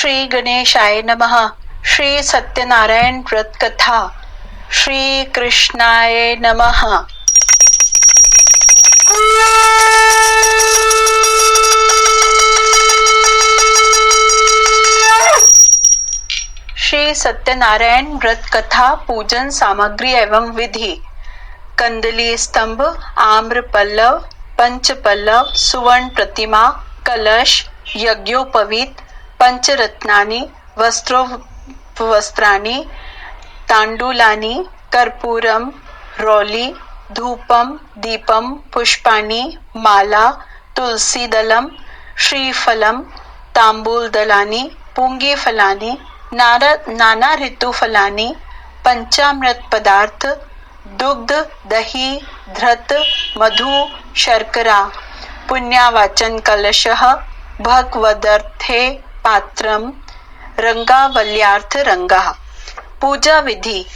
श्री गणेशाय नमः। श्री सत्यनारायण व्रत कथा। श्री कृष्णाय नमः। श्री सत्यनारायण व्रत कथा पूजन सामग्री एवं विधि। कंदली स्तंभ, आम्र पल्लव, पंच पल्लव, सुवर्ण प्रतिमा, कलश, यज्ञोपवीत, पंचरत्नानि, वस्त्राणि, तांडूलानि, कर्पूरम, रौली, धूपम, दीपम, पुष्पाणि, माला, तुलसी दलम, श्रीफलम, तांबूल दलानि, पुंगी फलानि, नाना ऋतु फलानि, पंचामृत पदार्थ, दुग्ध, दही, धृत, मधु, शर्करा, पुण्यावाचन कलशः, भगवदर्थे पात्रम, रंगावल्यार्थ रंगा। पूजा विधि।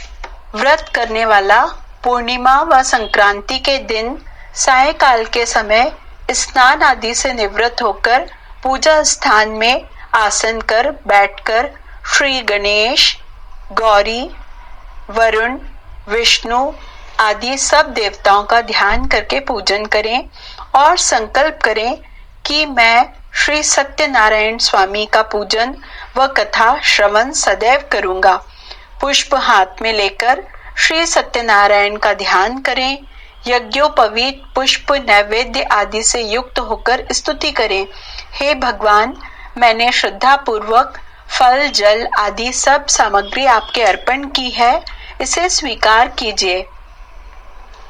व्रत करने वाला पूर्णिमा व संक्रांति के दिन सायंकाल के समय स्नान आदि से निवृत्त होकर पूजा स्थान में आसन कर बैठकर श्री गणेश, गौरी, वरुण, विष्णु आदि सब देवताओं का ध्यान करके पूजन करें और संकल्प करें कि मैं श्री सत्यनारायण स्वामी का पूजन व कथा श्रवण सदैव करूंगा। पुष्प हाथ में लेकर श्री सत्यनारायण का ध्यान करें। यज्ञोपवीत पुष्प नैवेद्य आदि से युक्त होकर स्तुति करें। हे भगवान, मैंने श्रद्धा पूर्वक फल जल आदि सब सामग्री आपके अर्पण की है, इसे स्वीकार कीजिए।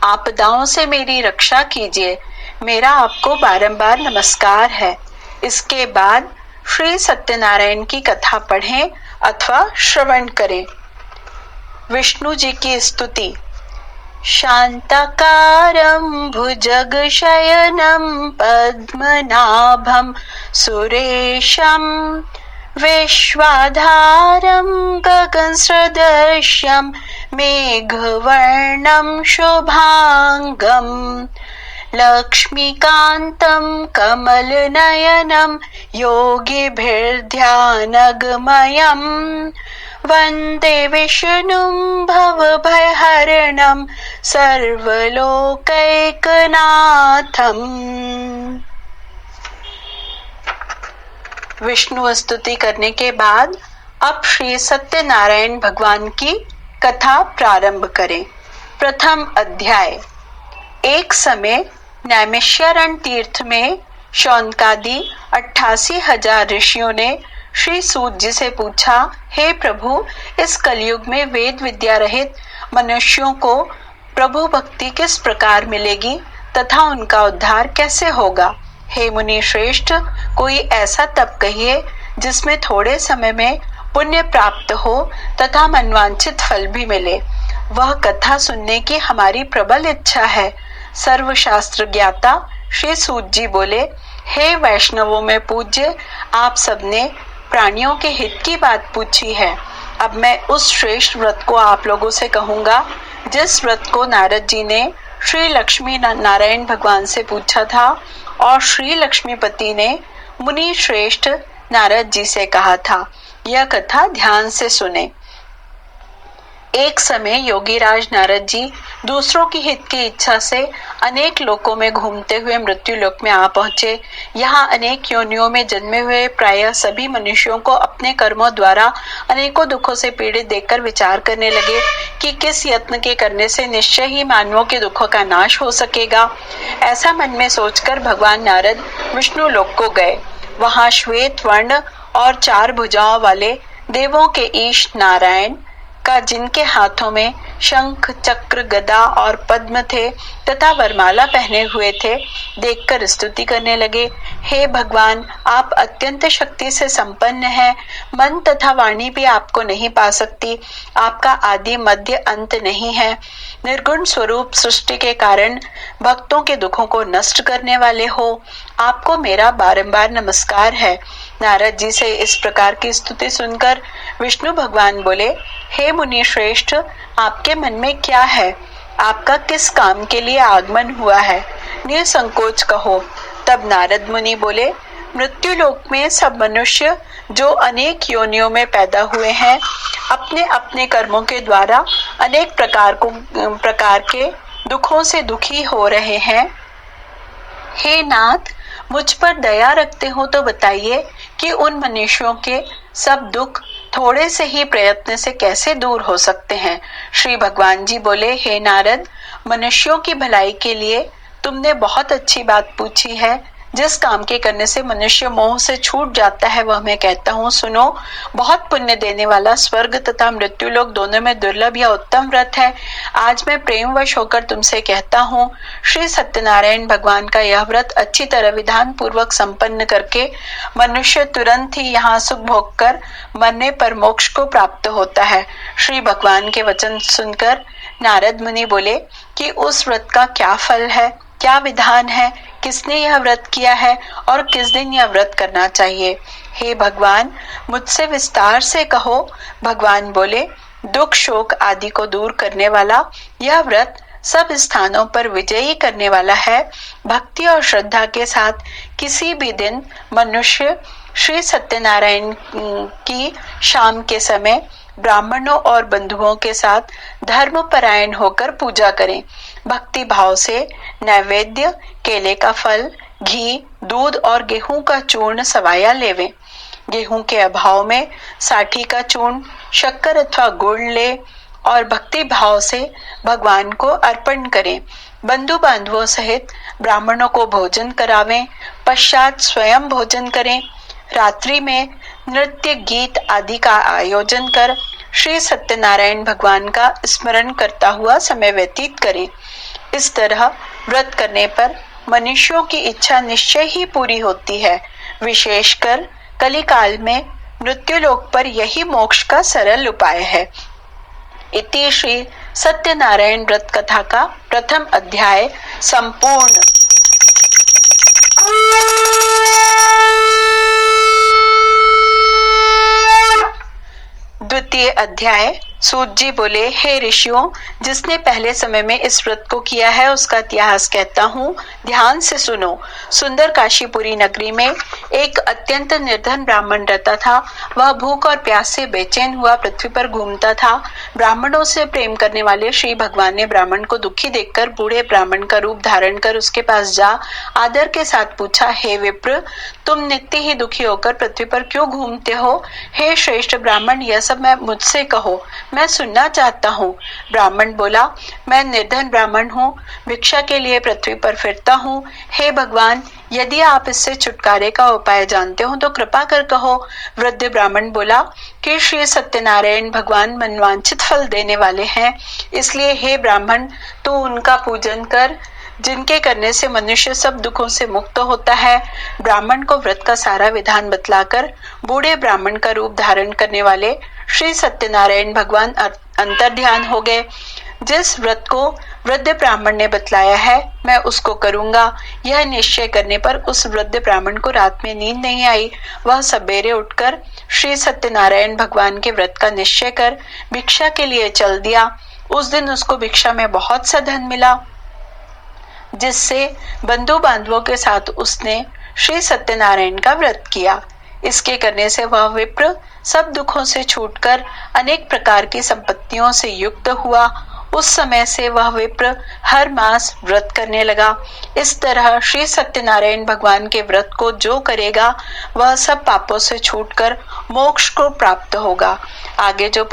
आपदाओं से मेरी रक्षा कीजिए। मेरा आपको बारंबार नमस्कार है। इसके बाद श्री सत्यनारायण की कथा पढ़ें अथवा श्रवण करें। विष्णु जी की स्तुति। शांताकारं भुजगशयनं पद्मनाभं सुरेशं विश्वाधारं गगनसदृशं मेघवर्णं शुभांगं लक्ष्मीकान्तं कमलनयनं योगिभिर्ध्यानगमयं वन्दे विष्णुं भवभयहरणं सर्वलोकैकनाथम्। विष्णु स्तुति करने के बाद अब श्री सत्यनारायण भगवान की कथा प्रारंभ करें। प्रथम अध्याय। एक समय नैमिषारण्य तीर्थ में शौनकादि 88,000 ऋषियों ने श्री सूत जी से पूछा, हे प्रभु, इस कलयुग में वेद विद्या रहित मनुष्यों को प्रभु भक्ति किस प्रकार मिलेगी तथा उनका उद्धार कैसे होगा? हे मुनि श्रेष्ठ, कोई ऐसा तप कहिए जिसमें थोड़े समय में पुण्य प्राप्त हो तथा मनवांछित फल भी मिले। वह कथा सुनने की हमारी प्रबल इच्छा है। सर्वशास्त्र ज्ञाता श्री सूत जी बोले, हे वैष्णवों में पूज्य, आप सबने प्राणियों के हित की बात पूछी है। अब मैं उस श्रेष्ठ व्रत को आप लोगों से कहूंगा जिस व्रत को नारद जी ने श्री लक्ष्मी नारायण भगवान से पूछा था और श्री लक्ष्मीपति ने मुनि श्रेष्ठ नारद जी से कहा था। यह कथा ध्यान से सुने। एक समय योगीराज नारद जी दूसरों की हित की इच्छा से अनेक लोकों में घूमते हुए मृत्यु लोक में आ पहुंचे। यहाँ अनेक योनियों में जन्मे हुए प्रायः सभी मनुष्यों को अपने कर्मों द्वारा अनेकों दुखों से पीड़ित देखकर विचार करने लगे कि किस यत्न के करने से निश्चय ही मानवों के दुखों का नाश हो सकेगा। ऐसा मन में सोचकर भगवान नारद विष्णु लोक को गए। वहाँ श्वेत वर्ण और 4 भुजाओं वाले देवों के ईश नारायण का, जिनके हाथों में शंख, चक्र, गदा और पद्म थे तथा वरमाला पहने हुए थे, देखकर स्तुति करने लगे। हे भगवान, आप अत्यंत शक्ति से संपन्न हैं। मन तथा वाणी भी आपको नहीं पा सकती। आपका आदि मध्य अंत नहीं है। निर्गुण स्वरूप सृष्टि के कारण भक्तों के दुखों को नष्ट करने वाले हो। आपको मेरा बारंबार नमस्कार है। नारद जी से इस प्रकार की स्तुति सुनकर विष्णु भगवान बोले, हे मुनि श्रेष्ठ, आपके मन में क्या है? आपका किस काम के लिए आगमन हुआ है? निसंकोच कहो। तब नारद मुनि बोले, मृत्यु लोक में सब मनुष्य जो अनेक योनियों में पैदा हुए हैं, अपने अपने कर्मों के द्वारा अनेक प्रकार के दुखों से दुखी हो रहे हैं। हे नाथ, मुझ पर दया रखते हो तो बताइए कि उन मनुष्यों के सब दुख थोड़े से ही प्रयत्न से कैसे दूर हो सकते हैं। श्री भगवान जी बोले, हे नारद, मनुष्यों की भलाई के लिए तुमने बहुत अच्छी बात पूछी है। जिस काम के करने से मनुष्य मोह से छूट जाता है वह मैं कहता हूँ, सुनो। बहुत पुण्य देने वाला स्वर्ग तथा मृत्यु लोक दोनों में दुर्लभ या उत्तम व्रत है। आज मैं प्रेमवश होकर तुमसे कहता हूँ, श्री सत्यनारायण भगवान का यह व्रत अच्छी तरह विधान पूर्वक संपन्न करके मनुष्य तुरंत ही यहाँ सुख भोग कर मरने पर मोक्ष को प्राप्त होता है। श्री भगवान के वचन सुनकर नारद मुनि बोले कि उस व्रत का क्या फल है, क्या विधान है, किसने यह व्रत किया है और किस दिन यह व्रत करना चाहिए। हे भगवान, मुझसे विस्तार से कहो। भगवान बोले, दुख शोक आदि को दूर करने वाला यह व्रत सब स्थानों पर विजयी करने वाला है। भक्ति और श्रद्धा के साथ किसी भी दिन मनुष्य श्री सत्यनारायण की शाम के समय ब्राह्मणों और बंधुओं के साथ धर्म परायण होकर पूजा करें। भक्ति भाव से नैवेद्य, केले का फल, घी, दूध और गेहूं का चूर्ण सवाया लेवें। गेहूं के अभाव में साठी का चूर्ण, शक्कर अथवा गुड़ ले और भक्ति भाव से भगवान को अर्पण करें। बंधु बांधवों सहित ब्राह्मणों को भोजन करावें, पश्चात स्वयं भोजन करें। रात्रि में नृत्य गीत आदि का आयोजन कर श्री सत्यनारायण भगवान का स्मरण करता हुआ समय व्यतीत करें। इस तरह व्रत करने पर मनुष्यों की इच्छा निश्चय ही पूरी होती है। विशेषकर कलिकाल में मृत्यु लोक पर यही मोक्ष का सरल उपाय है। इति श्री सत्यनारायण व्रत कथा का प्रथम अध्याय संपूर्ण। द्वितीय अध्याय। सूत जी बोले, हे ऋषियों, जिसने पहले समय में इस व्रत को किया है उसका इतिहास कहता हूँ, ध्यान से सुनो। सुंदर काशीपुरी नगरी में एक अत्यंत निर्धन ब्राह्मण रहता था। वह भूख और प्यास से बेचैन हुआ पृथ्वी पर घूमता था। ब्राह्मणों से प्रेम करने वाले श्री भगवान ने ब्राह्मण को दुखी देखकर बूढ़े ब्राह्मण का रूप धारण कर उसके पास जा आदर के साथ पूछा, हे विप्र, तुम नित्य ही दुखी होकर पृथ्वी पर क्यों घूमते हो? हे श्रेष्ठ ब्राह्मण, यह सब मैं मुझसे कहो, मैं सुनना चाहता हूँ। ब्राह्मण बोला, मैं निर्धन ब्राह्मण हूँ, भिक्षा के लिए पृथ्वी पर फिरता हूँ। हे भगवान, यदि आप इससे छुटकारे का उपाय जानते हो तो कृपा कर कहो। वृद्ध ब्राह्मण बोला कि श्री सत्यनारायण भगवान मनवांछित फल देने वाले हैं, इसलिए हे ब्राह्मण, तू उनका पूजन कर, जिनके करने से मनुष्य सब दुखों से मुक्त होता है। ब्राह्मण को व्रत का सारा विधान बतलाकर बूढ़े ब्राह्मण का रूप धारण करने वाले श्री सत्यनारायण भगवान अंतर्ध्यान हो गए। जिस व्रत को वृद्ध ब्राह्मण ने बतलाया है मैं उसको करूंगा, यह निश्चय करने पर उस वृद्ध ब्राह्मण को रात में नींद नहीं आई। वह सवेरे उठकर श्री सत्यनारायण भगवान के व्रत का निश्चय कर भिक्षा के लिए चल दिया। उस दिन उसको भिक्षा में बहुत सा धन मिला, जिससे बंधु बांधवों के साथ उसने श्री सत्यनारायण का व्रत किया। इसके करने से वह विप्र सब दुखों से छूटकर अनेक प्रकार की संपत्तियों से युक्त हुआ। उस समय से वह विप्र हर मास व्रत करने लगा। इस तरह श्री सत्यनारायण भगवान के व्रत को जो करेगा वह सब पापों से छूटकर मोक्ष को प्राप्त होगा। आगे जो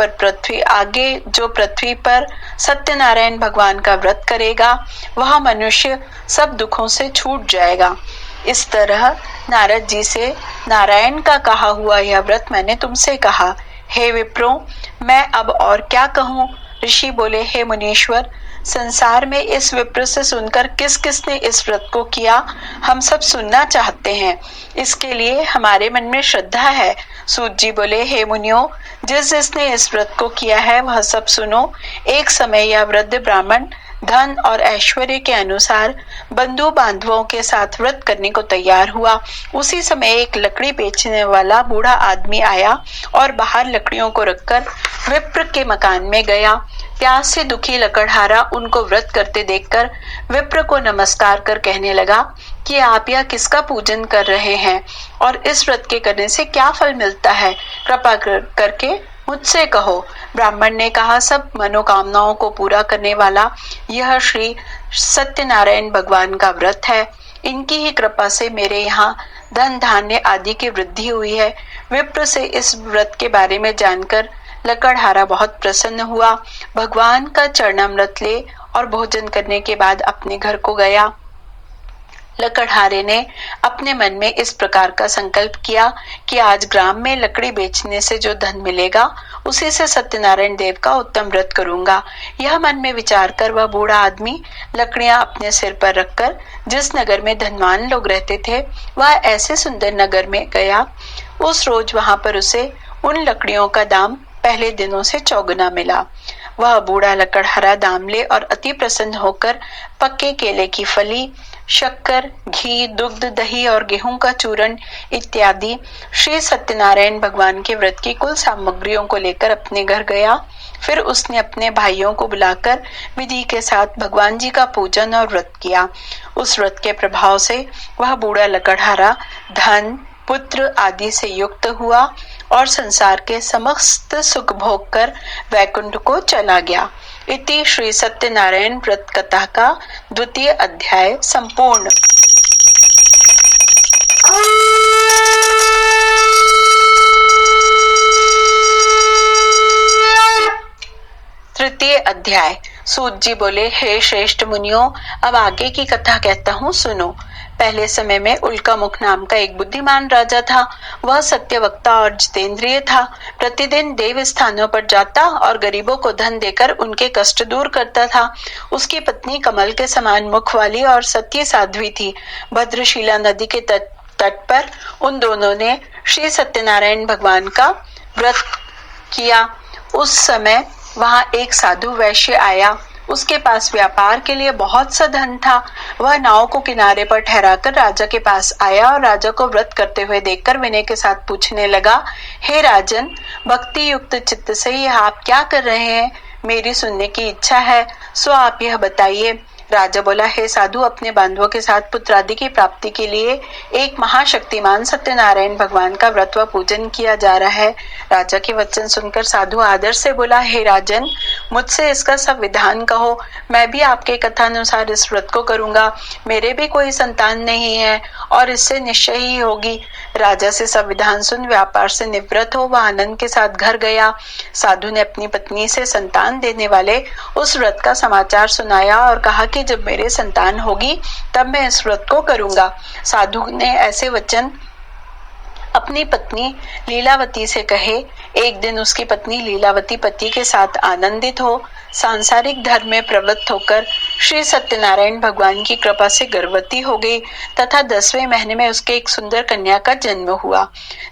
पृथ्वी पर सत्यनारायण भगवान का व्रत करेगा वह मनुष्य सब दुखों से छूट जाएगा। इस तरह नारद जी से नारायण का कहा हुआ यह व्रत मैंने तुमसे कहा। हे विप्रो, मैं अब और क्या कहूँ? ऋषि बोले, हे मुनीश्वर, संसार में इस विप्र से सुनकर किस किसने इस व्रत को किया हम सब सुनना चाहते हैं, इसके लिए हमारे मन में श्रद्धा है। सूत जी बोले, हे मुनियों, जिसने इस व्रत को किया है वह सब सुनो। एक समय यह वृद्ध ब्राह्मण धन और ऐश्वर्य के अनुसार बंधु बांधवों के साथ व्रत करने को तैयार हुआ। उसी समय एक लकड़ी बेचने वाला बूढ़ा आदमी आया और बाहर लकड़ियों को रखकर विप्र के मकान में गया। प्यास से दुखी लकड़हारा उनको व्रत करते देखकर विप्र को नमस्कार कर कहने लगा कि आप यह किसका पूजन कर रहे हैं और इस व्रत के करने से क्या फल मिलता है, कृपा करके मुझसे कहो। ब्राह्मण ने कहा, सब मनोकामनाओं को पूरा करने वाला यह श्री सत्यनारायण भगवान का व्रत है। इनकी ही कृपा से मेरे यहाँ धन धान्य आदि की वृद्धि हुई है। विप्र से इस व्रत के बारे में जानकर लकड़हारा बहुत प्रसन्न हुआ। भगवान का चरणामृत ले और भोजन करने के बाद अपने घर को गया। लकड़हारे ने अपने मन में इस प्रकार का संकल्प किया कि आज ग्राम में लकड़ी बेचने से जो धन मिलेगा उसी से सत्यनारायण देव का उत्तम व्रत करूंगा। यह मन में विचार कर वह बूढ़ा आदमी लकड़ियां अपने सिर पर रखकर जिस नगर में धनवान लोग रहते थे वह ऐसे सुंदर नगर में गया। उस रोज वहां पर उसे उन लकड़ियों का दाम पहले दिनों से चौगुना मिला। वह बूढ़ा लकड़हारा दाम ले और अति प्रसन्न होकर पक्के केले की फली, शक्कर, घी, दुग्ध, दही और गेहूं का चूर्ण इत्यादि श्री सत्यनारायण भगवान के व्रत की कुल सामग्रियों को लेकर अपने घर गया। फिर उसने अपने भाइयों को बुलाकर विधि के साथ भगवान जी का पूजन और व्रत किया। उस व्रत के प्रभाव से वह बूढ़ा लकड़हारा धन, पुत्र आदि से युक्त हुआ और संसार के समस्त सुख भोग कर वैकुंठ को चला गया। इति श्री सत्यनारायण व्रत कथा का 2वां अध्याय संपूर्ण। तृतीय अध्याय। सूत जी बोले, हे श्रेष्ठ मुनियों, अब आगे की कथा कहता हूँ, सुनो। पहले समय में उल्कामुख नाम का एक बुद्धिमान राजा था। वह सत्यवक्ता और जितेंद्रिय था। प्रतिदिन देव स्थानों पर जाता और गरीबों को धन देकर उनके कष्ट दूर करता था। उसकी पत्नी कमल के समान मुख वाली और सत्य साध्वी थी। भद्रशिला नदी के तट पर उन दोनों ने श्री सत्यनारायण भगवान का व्रत किया। उस समय वहां एक साधु वैश्य आया। उसके पास व्यापार के लिए बहुत सा धन था। वह नाव को किनारे पर ठहराकर राजा के पास आया और राजा को व्रत करते हुए देखकर विनय के साथ पूछने लगा, हे राजन, भक्ति युक्त चित्त से यह आप क्या कर रहे हैं? मेरी सुनने की इच्छा है, सो आप यह बताइए। राजा बोला, हे साधु, अपने बांधवों के साथ पुत्र आदि की प्राप्ति के लिए एक महाशक्तिमान सत्यनारायण भगवान का व्रत व पूजन किया जा रहा है। राजा के वचन सुनकर साधु आदर से बोला, हे राजन, मुझसे इसका सब विधान कहो, मैं भी आपके कथानुसार इस व्रत को करूंगा। मेरे भी कोई संतान नहीं है और इससे निश्चय ही होगी। राजा से सब विधान सुन व्यापार से निवृत्त हो वह आनंद के साथ घर गया। साधु ने अपनी पत्नी से संतान देने वाले उस व्रत का समाचार सुनाया और कहा कि जब मेरे संतान होगी तब मैं इस व्रत को करूंगा। साधु ने ऐसे वचन अपनी पत्नी लीलावती से कहे। एक दिन उसकी पत्नी लीलावती पति के साथ आनंदित हो सांसारिक धर्म में प्रवृत्त होकर श्री सत्यनारायण भगवान की कृपा से गर्भवती हो गई तथा 10वें महीने में उसके एक सुंदर कन्या का जन्म हुआ।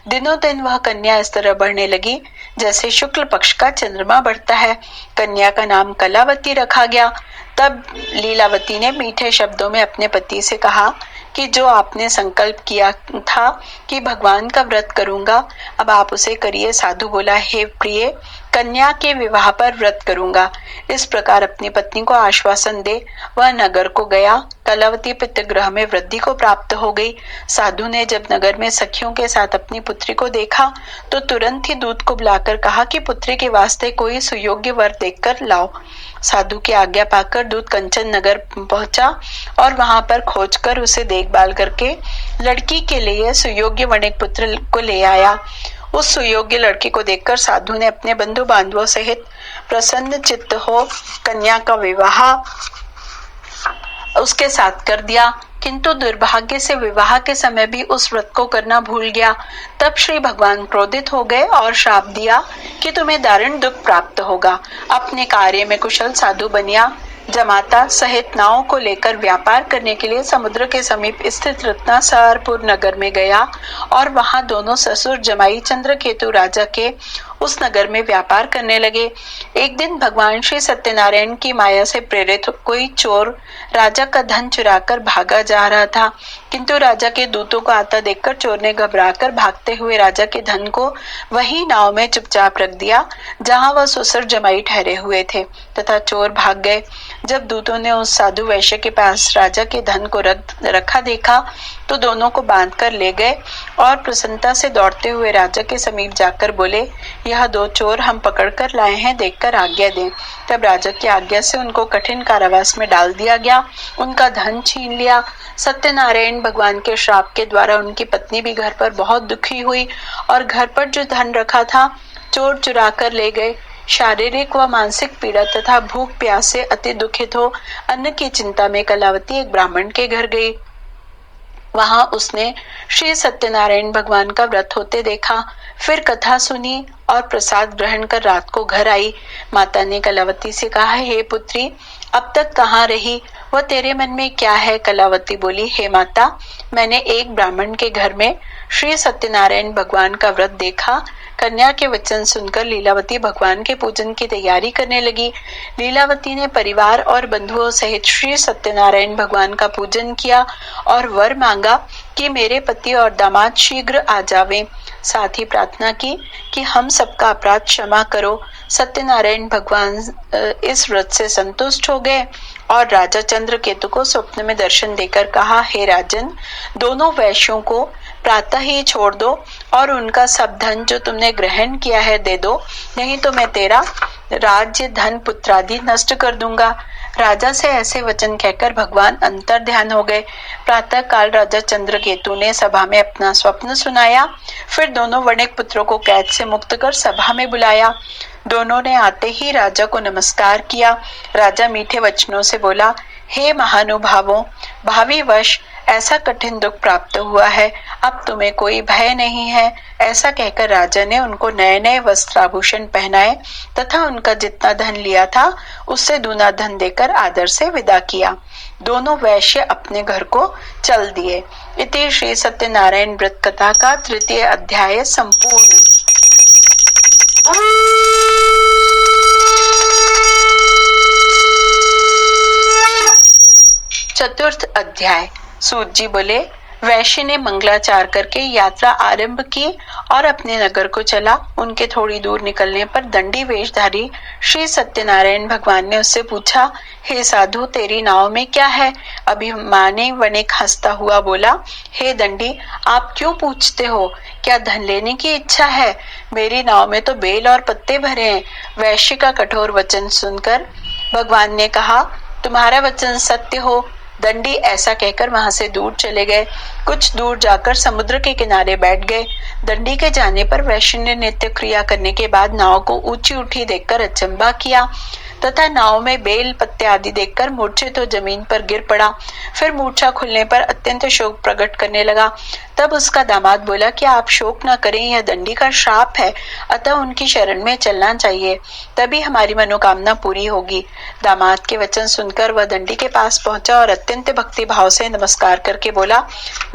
दिनों दिन वह कन्या इस तरह बढ़ने लगी जैसे शुक्ल पक्ष का चंद्रमा बढ़ता है। कन्या का नाम कलावती रखा गया। तब लीलावती ने मीठे शब्दों में अपने पति से कहा कि जो आपने संकल्प किया था कि भगवान का व्रत करूंगा, अब आप उसे करिए। साधु बोला, हे प्रिय, कन्या के विवाह पर व्रत करूंगा। इस प्रकार अपनी पत्नी को आश्वासन दे वह नगर को गया। कलावती पितृगृह में वृद्धि को प्राप्त हो गई। साधु ने जब नगर में सखियों के साथ अपनी पुत्री को देखा तो तुरंत ही दूत को बुलाकर कहा कि पुत्री के वास्ते कोई सुयोग्य वर देखकर लाओ। साधु की आज्ञा पाकर दूत कंचन नगर पहुंचा और वहां पर खोजकर उसे देखभाल करके लड़की के लिए सुयोग्य वणिक पुत्र को ले आया। उस सुयोग्य लड़की को देखकर साधु ने अपने बंधु बांधवों सहित प्रसन्न चित्त हो कन्या का विवाह उसके साथ कर दिया, किंतु दुर्भाग्य से विवाह के समय भी उस व्रत को करना भूल गया। तब श्री भगवान क्रोधित हो गए और श्राप दिया कि तुम्हें दारुण दुख प्राप्त होगा। अपने कार्य में कुशल साधु बनिया जमाता सहित नाव को लेकर व्यापार करने के लिए समुद्र के समीप स्थित रत्नासरपुर नगर में गया और वहां दोनों ससुर जमाई चंद्रकेतु राजा के उस नगर में व्यापार करने लगे। एक दिन भगवान श्री सत्यनारायण की माया से प्रेरित कोई चोर राजा का धन चुराकर भागा जा रहा था, किंतु राजा के दूतों को आता देखकर चोर ने घबराकर भागते हुए राजा के धन को वही नाव में चुपचाप रख दिया जहां वह ससुर जमाई ठहरे हुए थे, तथा चोर भाग गए। जब दूतों ने उस साधु वैश्य के पास राजा के धन को रखा देखा तो दोनों को बांध कर ले गए और प्रसन्नता से दौड़ते हुए राजा के समीप जाकर बोले, यह दो चोर हम पकड़ कर लाए हैं, देखकर आज्ञा दें। तब राजा की आज्ञा से उनको कठिन कारावास में डाल दिया गया, उनका धन छीन लिया। सत्यनारायण भगवान के श्राप के द्वारा उनकी पत्नी भी घर पर बहुत दुखी हुई और घर पर जो धन रखा था चोर चुरा कर ले गए। शारीरिक व मानसिक पीड़ा तथा भूख प्यास से अति दुखित हो अन्न की चिंता में कलावती एक ब्राह्मण के घर गई। वहां उसने श्री सत्यनारायण भगवान का व्रत होते देखा, फिर कथा सुनी और प्रसाद ग्रहण कर रात को घर आई। माता ने कलावती से कहा, हे पुत्री, अब तक कहाँ रही, वह तेरे मन में क्या है? कलावती बोली, हे माता, मैंने एक ब्राह्मण के घर में श्री सत्यनारायण भगवान का व्रत देखा। कन्या के वचन सुनकर लीलावती भगवान के पूजन की तैयारी करने लगी। लीलावती ने परिवार और बंधुओं सहित श्री सत्यनारायण भगवान का पूजन किया और वर मांगा कि मेरे पति और दामाद शीघ्र आ जावें। साथ ही प्रार्थना की कि हम सबका अपराध क्षमा करो। सत्यनारायण भगवान इस व्रत से संतुष्ट हो गए और राजा चंद्रकेतु को स्वप्न में दर्शन देकर कहा, हे राजन, दोनों वैश्यों को प्रातः ही छोड़ दो और उनका सब धन जो तुमने ग्रहण किया है दे दो, नहीं तो मैं तेरा राज्य, धन, पुत्रादि नष्ट कर दूंगा। राजा से ऐसे वचन कहकर भगवान अंतर ध्यान हो गए। प्रातः काल राजा चंद्रकेतु ने सभा में अपना स्वप्न सुनाया, फिर दोनों वणिक पुत्रों को कैद से मुक्त कर सभा में बुलाया। दोनों ने आते ही राजा को नमस्कार किया। राजा मीठे वचनों से बोला, हे महानुभावों, भावी वर्ष ऐसा कठिन दुख प्राप्त हुआ है, अब तुम्हें कोई भय नहीं है। ऐसा कहकर राजा ने उनको नए नए वस्त्राभूषण पहनाए तथा उनका जितना धन लिया था उससे दूना धन देकर आदर से विदा किया। दोनों वैश्य अपने घर को चल दिए। इति श्री सत्यनारायण व्रत कथा का 3य अध्याय संपूर्ण। चतुर्थ अध्याय। सूत जी बोले, वैश्य ने मंगलाचार करके यात्रा आरंभ की और अपने नगर को चला। उनके थोड़ी दूर निकलने पर दंडी वेशधारी श्री सत्यनारायण भगवान ने उससे पूछा, हे साधु, तेरी नाव में क्या है? अभिमानी वणिक हंसता हुआ बोला, हे दंडी, आप क्यों पूछते हो? क्या धन लेने की इच्छा है? मेरी नाव में तो बेल और पत्ते भरे हैं। वैश्य का कठोर वचन सुनकर भगवान ने कहा, तुम्हारा वचन सत्य हो। दंडी ऐसा कहकर वहां से दूर चले गए। कुछ दूर जाकर समुद्र के किनारे बैठ गए। दंडी के जाने पर वैश्य ने नित्य क्रिया करने के बाद नाव को ऊंची उठी देखकर अचंभा किया तथा नाव में बेल पत्ते आदि देखकर मूर्छित हो जमीन पर गिर पड़ा। फिर मूर्छा खुलने पर अत्यंत शोक प्रकट करने लगा। तब उसका दामाद बोला कि आप शोक न करें, यह दंडी का श्राप है, अतः उनकी शरण में चलना चाहिए, तभी हमारी मनोकामना पूरी होगी। दामाद के वचन सुनकर वह दंडी के पास पहुंचा और अत्यंत भक्ति भाव से नमस्कार करके बोला,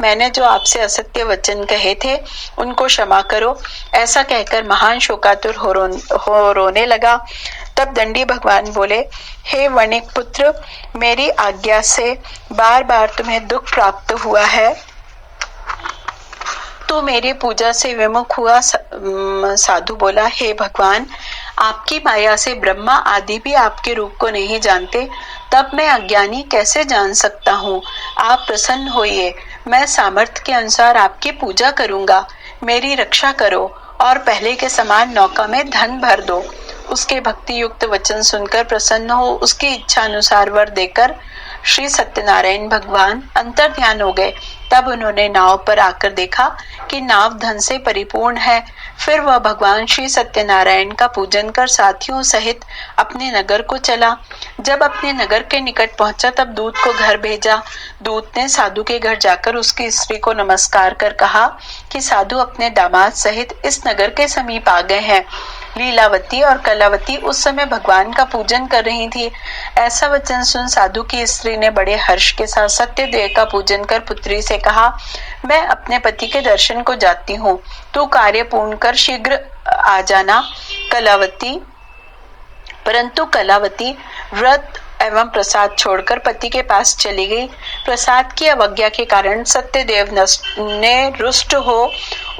मैंने जो आपसे असत्य वचन कहे थे उनको क्षमा करो। ऐसा कहकर महान शोकातुर हो रोने लगा। तब दंडी भगवान बोले, हे वणिक पुत्र, मेरी आज्ञा से बार बार तुम्हें दुख प्राप्त हुआ है, तो मेरी पूजा से विमुख हुआ। साधु बोला, हे भगवान, आपकी माया से ब्रह्मा आदि भी आपके रूप को नहीं जानते, तब मैं अज्ञानी कैसे जान सकता हूँ? आप प्रसन्न होइए, मैं सामर्थ्य के अनुसार आपकी पूजा करूंगा। मेरी रक्षा करो और पहले के समान नौका में धन भर दो। उसके भक्ति युक्त वचन सुनकर प्रसन्न हो उसकी इच्छा अनुसार वर देकर श्री सत्यनारायण भगवान अंतर ध्यान हो गए। तब उन्होंने नाव पर आकर देखा कि नाव धन से परिपूर्ण है। फिर वह भगवान श्री सत्यनारायण का पूजन कर साथियों सहित अपने नगर को चला। जब अपने नगर के निकट पहुंचा तब दूत को घर भेजा। दूत ने साधु के घर जाकर उसकी स्त्री को नमस्कार कर कहा कि साधु अपने दामाद सहित इस नगर के समीप आ गए हैं। लीलावती और कलावती उस समय भगवान का पूजन कर रही थी। ऐसा वचन सुन साधु की स्त्री ने बड़े हर्ष के साथ सत्यदेव का पूजन कर पुत्री से कहा, मैं अपने पति के दर्शन को जाती हूँ, तू कार्य पूर्ण कर शीघ्र आ जाना। परंतु कलावती व्रत एवं प्रसाद छोड़कर पति के पास चली गई। प्रसाद की अवज्ञा के कारण सत्यदेव ने रुष्ट हो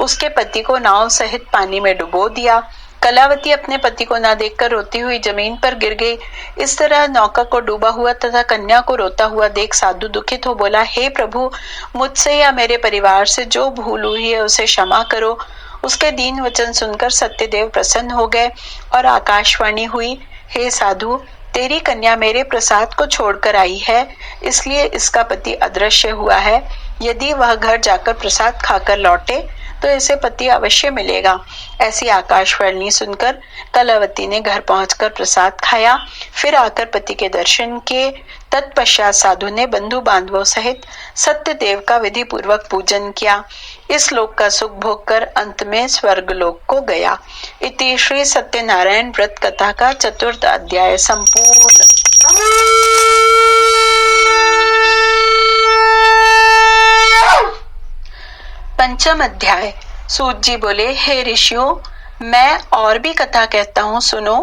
उसके पति को नाव सहित पानी में डुबो दिया। कलावती अपने पति को न देखकर रोती हुई जमीन पर गिर गई। इस तरह नौका को डूबा हुआ तथा कन्या को रोता हुआ देख साधु दुखित हो बोला, हे प्रभु, मुझसे या मेरे परिवार से जो भूल हुई है उसे क्षमा करो। उसके दीन वचन सुनकर सत्यदेव प्रसन्न हो गए और आकाशवाणी हुई, हे साधु, तेरी कन्या मेरे प्रसाद को छोड़कर आई है, इसलिए इसका पति अदृश्य हुआ है। यदि वह घर जाकर प्रसाद खाकर लौटे तो इसे पति अवश्य मिलेगा। ऐसी आकाशवाणी सुनकर कलावती ने घर पहुंचकर प्रसाद खाया, फिर आकर पति के दर्शन किए। तत्पश्चात साधु ने बंधु बांधवों सहित सत्यदेव का विधि पूर्वक पूजन किया। इस लोक का सुख भोग कर अंत में स्वर्ग लोक को गया। इति श्री सत्यनारायण व्रत कथा का 4th अध्याय संपूर्ण। पंचम अध्याय। सूत जी बोले, हे ऋषियों, मैं और भी कथा कहता हूँ, सुनो।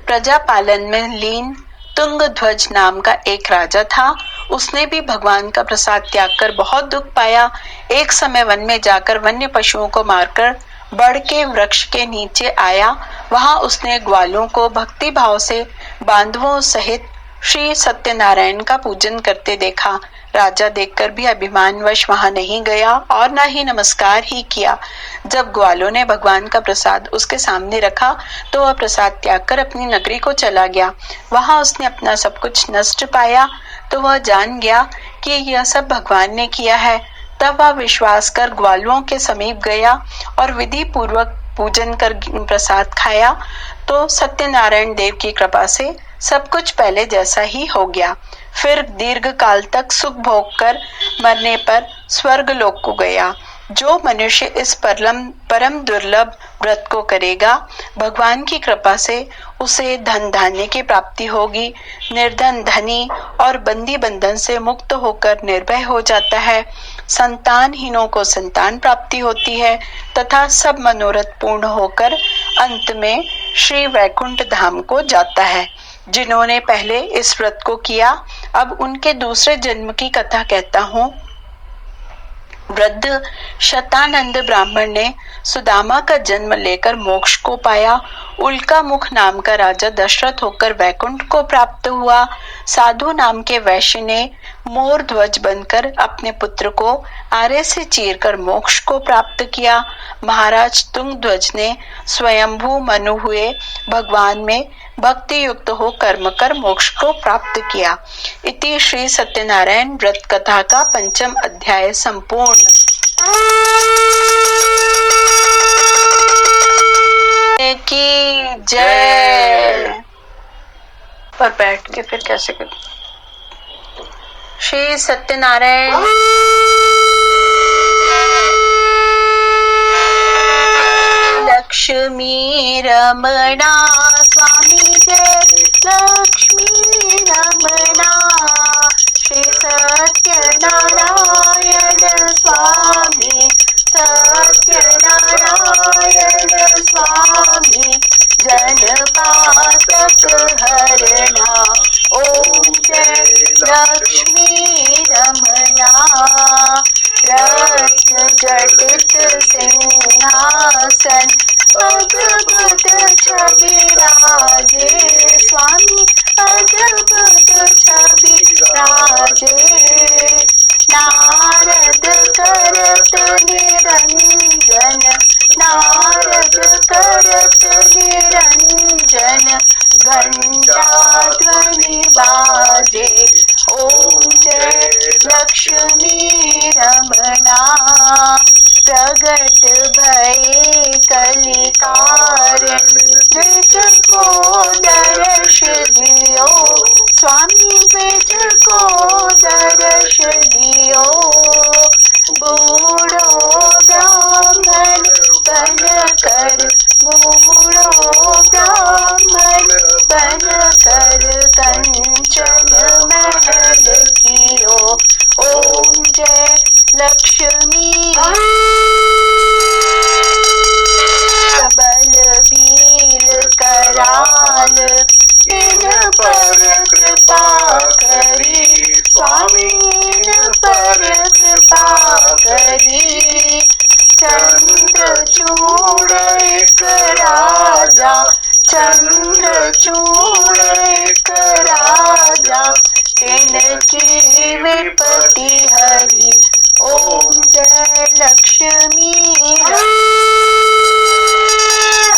प्रजा पालन में लीन तुंगध्वज नाम का एक राजा था। उसने भी भगवान का प्रसाद त्याग कर बहुत दुख पाया। एक समय वन में जाकर वन्य पशुओं को मारकर बड़ के वृक्ष के नीचे आया। वहां उसने ग्वालों को भक्ति भाव से बांधवों सहित श्री सत्यनारायण का पूजन करते देखा। राजा देखकर भी अभिमानवश वहां नहीं गया और न ही नमस्कार ही किया। जब ग्वालों ने भगवान का प्रसाद उसके सामने रखा तो वह प्रसाद त्याग कर अपनी नगरी को चला गया। वहां उसने अपना सब कुछ नष्ट पाया तो वह जान गया कि यह सब भगवान ने किया है। तब वह विश्वास कर ग्वालों के समीप गया और विधि पूर्वक पूजन कर प्रसाद खाया तो सत्यनारायण देव की कृपा से सब कुछ पहले जैसा ही हो गया। फिर दीर्घ काल तक सुख भोग कर मरने पर स्वर्ग लोक को गया। जो मनुष्य इस परम दुर्लभ व्रत को करेगा, भगवान की कृपा से उसे धन धान्य की प्राप्ति होगी। निर्धन धनी और बंदी बंधन से मुक्त होकर निर्भय हो जाता है। संतानहीनों को संतान प्राप्ति होती है तथा सब मनोरथ पूर्ण होकर अंत में श्री वैकुंठ धाम को जाता है। जिन्होंने पहले इस व्रत को किया, अब उनके दूसरे जन्म की कथा कहता हूँ। वृद्ध शतानंद ब्राह्मण ने सुदामा का जन्म लेकर मोक्ष को पाया। उल्का मुख नाम का राजा दशरथ होकर वैकुंठ को प्राप्त हुआ। साधु नाम के वैश्य ने मोर ध्वज बनकर अपने पुत्र को आरे से चीरकर मोक्ष को प्राप्त किया। महाराज तुंगध्वज ने स्वयंभू मनु हुए भगवान में भक्ति युक्त हो कर्म कर मोक्ष को प्राप्त किया। इति श्री सत्यनारायण व्रत कथा का 5th अध्याय संपूर्ण। की जय। पर बैठ के फिर कैसे कर श्री सत्यनारायण लक्ष्मी रमणा स्वामी जय लक्ष्मी रमणा श्री सत्यनारायण स्वामी सत्यनारायण स्वामी जनपातक हरणा ओम जय लक्ष्मी रमणा रत्न जटित सिंहासन अद्भुत छवि राजे स्वामी चंद्रचूड़ एक राजा, चंद्रचूड़ एक राजा, तिनकी विपत्ति हरी। ओम जय लक्ष्मी।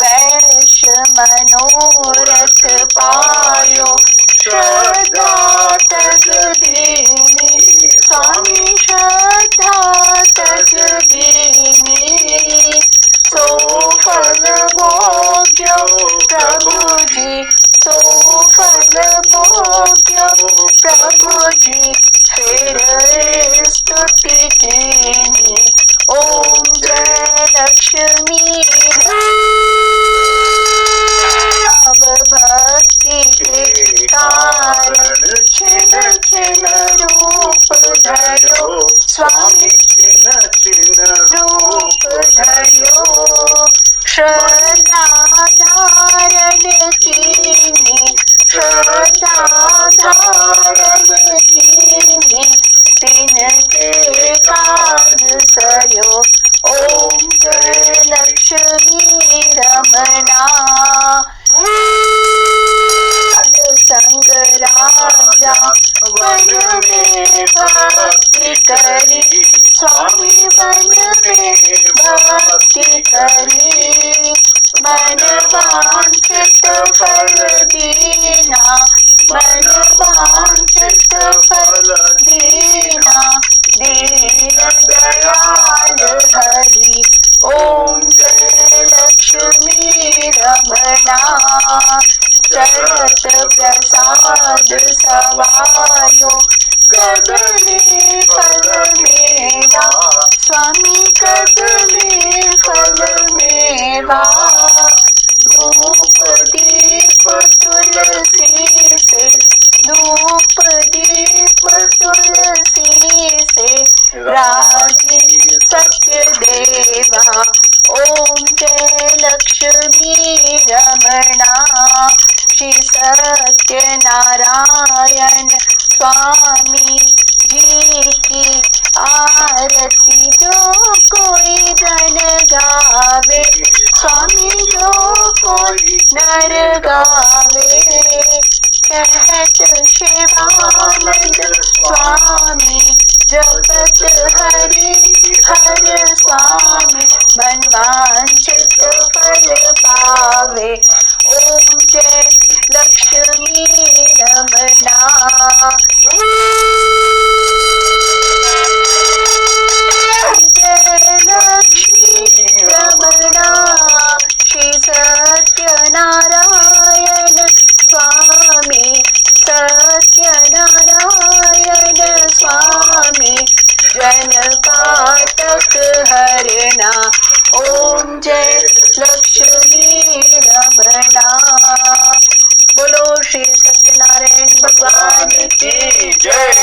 वैश्य मनोरथ पायो, श्रद्धा तज दीनी, स्वामी श्रद्धा तज दीनी। सो फल भोग्यो प्रभु जी, सो फल भोग्यो प्रभु जी, फिर स्तुति कीनी। ओम जय लक्ष्मी। भक्ति के कारण छिन छिन रूप धरो, स्वामी छिन छिन रूप धरो। श्रद्धा धारण कीनी, श्रद्धा धारण कीनी, तिनके काज सयो। ओम जय लक्ष्मी रमणा। संग राजा वन में भक्ति करी, स्वामी वन में भक्ति करी। मन वांछित फल दीना, मन वांछित फल दीना, दीन दयाल हरि। ओम जय लक्ष्मी रमणा। चरत प्रसाद सवायो, कदली फल मेवा, स्वामी कदली फल मेवा। धूप दीप तुलसी से, धूप दीप तुलसी से, राजी सत्य देवा। ओम जय लक्ष्मी रमणा। श्री सत्य नारायण स्वामी जी की आरती जो कोई धन गावे, स्वामी जो कोई नर गावे। कहत शिवानंद स्वामी, जपत हरि हर स्वामी, मन वांछित फल पावे। ओम जय लक्ष्मी रमणा। जय लक्ष्मी रमणा। श्री सत्यनारायण स्वामी, सत्यनारायण स्वामी, जन पातक हरना। ओम जय लक्ष्मी रमणा। बोलो श्री सत्यनारायण भगवान की जय।